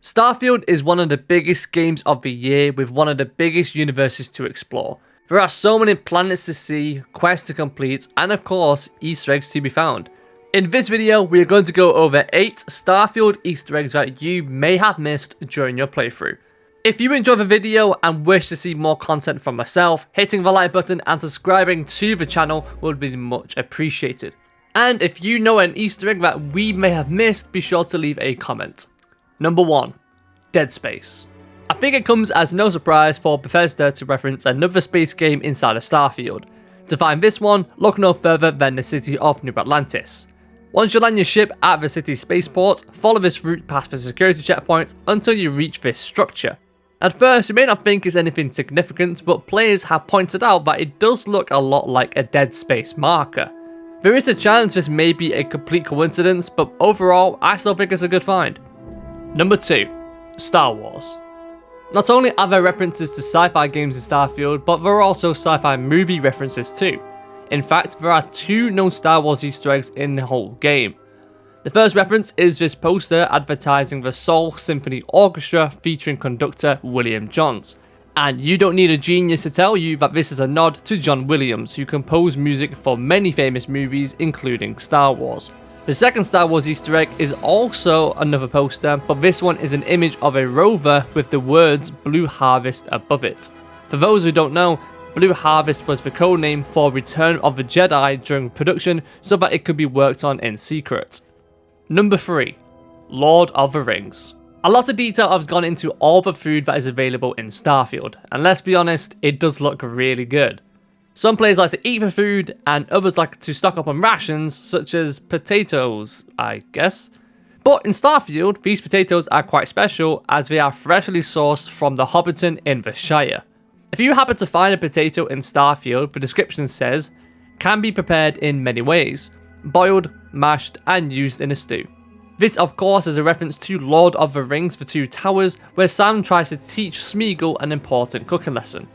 Starfield is one of the biggest games of the year with one of the biggest universes to explore. There are so many planets to see, quests to complete, and of course, Easter eggs to be found. In this video, we are going to go over 8 Starfield Easter eggs that you may have missed during your playthrough. If you enjoy the video and wish to see more content from myself, hitting the like button and subscribing to the channel would be much appreciated. And if you know an Easter egg that we may have missed, be sure to leave a comment. Number 1. Dead Space. I think it comes as no surprise for Bethesda to reference another space game inside of Starfield. To find this one, look no further than the city of New Atlantis. Once you land your ship at the city's spaceport, follow this route past the security checkpoint until you reach this structure. At first, you may not think it's anything significant, but players have pointed out that it does look a lot like a Dead Space marker. There is a chance this may be a complete coincidence, but overall, I still think it's a good find. Number 2. Star Wars. Not only are there references to sci-fi games in Starfield, but there are also sci-fi movie references too. In fact, there are 2 known Star Wars Easter eggs in the whole game. The first reference is this poster advertising the Soul Symphony Orchestra featuring conductor William Johns. And you don't need a genius to tell you that this is a nod to John Williams, who composed music for many famous movies including Star Wars. The second Star Wars Easter egg is also another poster, but this one is an image of a rover with the words Blue Harvest above it. For those who don't know, Blue Harvest was the codename for Return of the Jedi during production so that it could be worked on in secret. Number 3. Lord of the Rings. A lot of detail has gone into all the food that is available in Starfield, and let's be honest, it does look really good. Some players like to eat the food, and others like to stock up on rations, such as potatoes, I guess. But in Starfield, these potatoes are quite special as they are freshly sourced from the Hobbiton in the Shire. If you happen to find a potato in Starfield, the description says, can be prepared in many ways, boiled, mashed, and used in a stew. This of course is a reference to Lord of the Rings: The Two Towers, where Sam tries to teach Smeagol an important cooking lesson.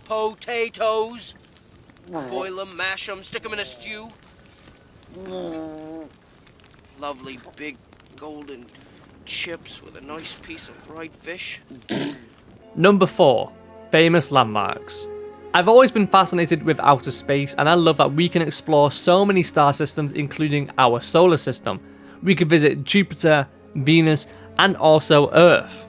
Potatoes. Boil them, mash them, stick them in a stew. Lovely big golden chips with a nice piece of fried fish. Number 4. Famous landmarks. I've always been fascinated with outer space, and I love that we can explore so many star systems including our solar system. We could visit Jupiter, Venus, and also Earth.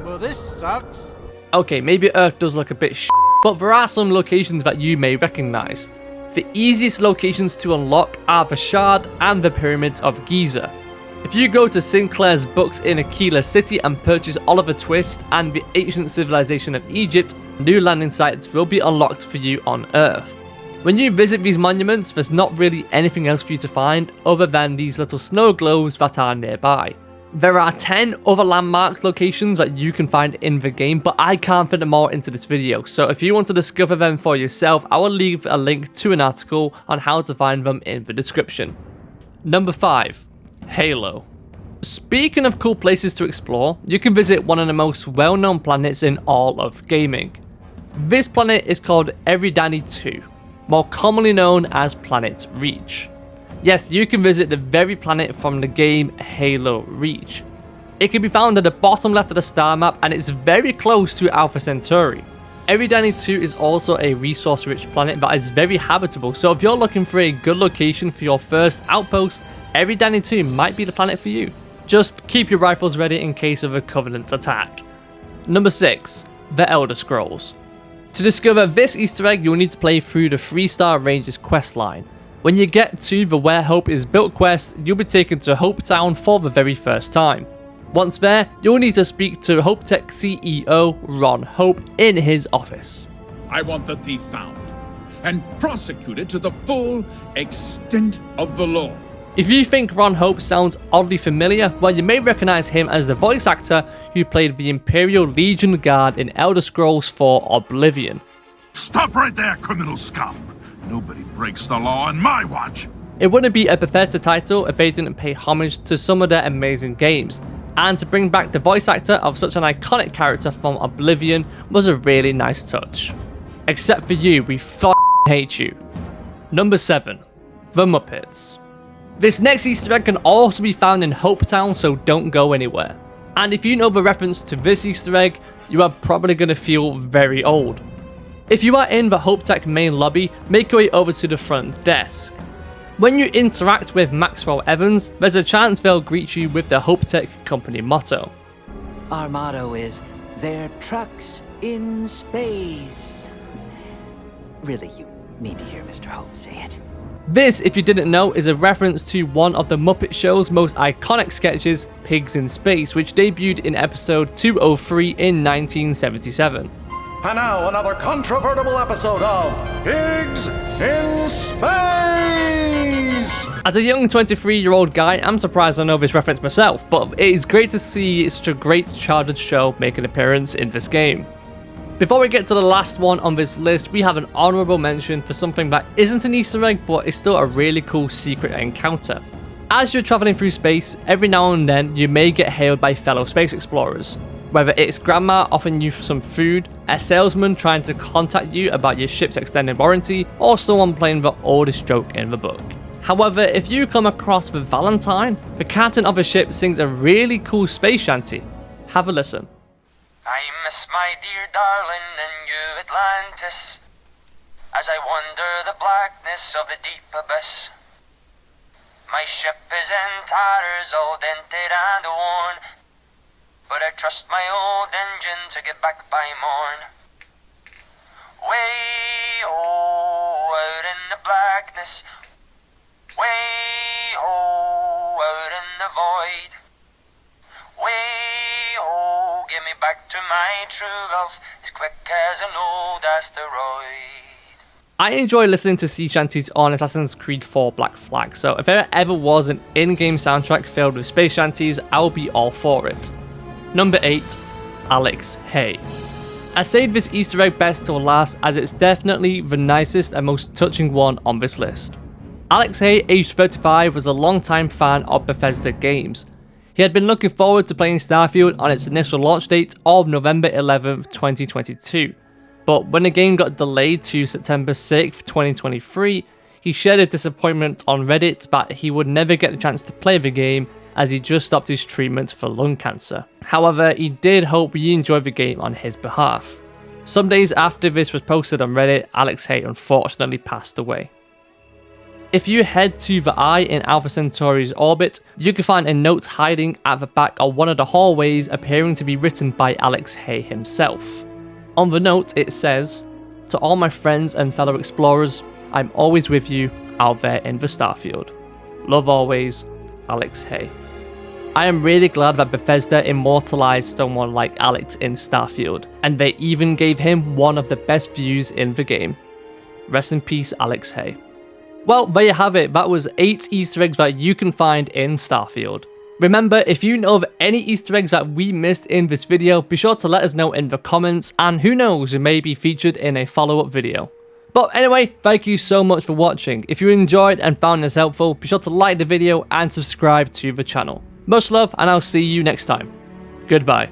Well, this sucks. Okay, maybe Earth does look a bit but there are some locations that you may recognise. The easiest locations to unlock are the Shard and the Pyramids of Giza. If you go to Sinclair's Books in Aquila City and purchase Oliver Twist and the Ancient Civilization of Egypt, new landing sites will be unlocked for you on Earth. When you visit these monuments, there's not really anything else for you to find other than these little snow globes that are nearby. There are 10 other landmark locations that you can find in the game, but I can't fit them all into this video, so if you want to discover them for yourself, I will leave a link to an article on how to find them in the description. Number 5. Halo. Speaking of cool places to explore, you can visit one of the most well-known planets in all of gaming. This planet is called Eridani 2, more commonly known as Planet Reach. Yes, you can visit the very planet from the game Halo Reach. It can be found at the bottom left of the star map, and it's very close to Alpha Centauri. Eridani 2 is also a resource-rich planet that is very habitable, so if you're looking for a good location for your first outpost, Eridani 2 might be the planet for you. Just keep your rifles ready in case of a Covenant attack. Number 6. The Elder Scrolls. To discover this Easter egg, you'll need to play through the 3-star Rangers questline. When you get to the Where Hope Is Built quest, you'll be taken to Hope Town for the very first time. Once there, you'll need to speak to Hope Tech CEO Ron Hope in his office. I want the thief found and prosecuted to the full extent of the law. If you think Ron Hope sounds oddly familiar, well, you may recognize him as the voice actor who played the Imperial Legion Guard in Elder Scrolls IV Oblivion. Stop right there, criminal scum! Nobody breaks the law on my watch! It wouldn't be a Bethesda title if they didn't pay homage to some of their amazing games, and to bring back the voice actor of such an iconic character from Oblivion was a really nice touch. Except for you, we hate you. Number 7. The Muppets. This next Easter egg can also be found in Hope Town, so don't go anywhere. And if you know the reference to this Easter egg, you are probably going to feel very old. If you are in the Hope Tech main lobby, make your way over to the front desk. When you interact with Maxwell Evans, there's a chance they'll greet you with the Hope Tech company motto. Our motto is, "They're trucks in space." Really, you need to hear Mr. Hope say it. This, if you didn't know, is a reference to one of the Muppet Show's most iconic sketches, Pigs in Space, which debuted in episode 203 in 1977. And now another controvertible episode of Pigs in Space! As a young 23-year-old guy, I'm surprised I know this reference myself, but it is great to see such a great childhood show make an appearance in this game. Before we get to the last one on this list, we have an honourable mention for something that isn't an Easter egg, but is still a really cool secret encounter. As you're travelling through space, every now and then you may get hailed by fellow space explorers. Whether it's grandma offering you some food, a salesman trying to contact you about your ship's extended warranty, or someone playing the oldest joke in the book. However, if you come across the Valentine, the captain of a ship sings a really cool space shanty. Have a listen. I miss my dear darling and you Atlantis, as I wander the blackness of the deep abyss. My ship is in tatters, all dented and worn, but I trust my old engine to get back by morn. Way-oh, out in the blackness, way-oh, out in the void. Way-oh, get me back to my true love, as quick as an old asteroid. I enjoy listening to sea shanties on Assassin's Creed 4 Black Flag, so if there ever was an in-game soundtrack filled with space shanties, I'll be all for it. Number 8, Alex Hay. I saved this Easter egg best till last, as it's definitely the nicest and most touching one on this list. Alex Hay, aged 35, was a long-time fan of Bethesda games. He had been looking forward to playing Starfield on its initial launch date of November 11th, 2022. But when the game got delayed to September 6th, 2023, he shared a disappointment on Reddit that he would never get the chance to play the game, as he just stopped his treatment for lung cancer. However, he did hope you enjoyed the game on his behalf. Some days after this was posted on Reddit, Alex Hay unfortunately passed away. If you head to the Eye in Alpha Centauri's orbit, you can find a note hiding at the back of one of the hallways appearing to be written by Alex Hay himself. On the note it says, "To all my friends and fellow explorers, I'm always with you out there in the Starfield. Love always, Alex Hay." I am really glad that Bethesda immortalized someone like Alex in Starfield, and they even gave him one of the best views in the game. Rest in peace, Alex Hay. Well, there you have it. That was 8 Easter eggs that you can find in Starfield. Remember, if you know of any Easter eggs that we missed in this video, be sure to let us know in the comments, and who knows, it may be featured in a follow-up video. But anyway, thank you so much for watching. If you enjoyed and found this helpful, be sure to like the video and subscribe to the channel. Much love, and I'll see you next time. Goodbye.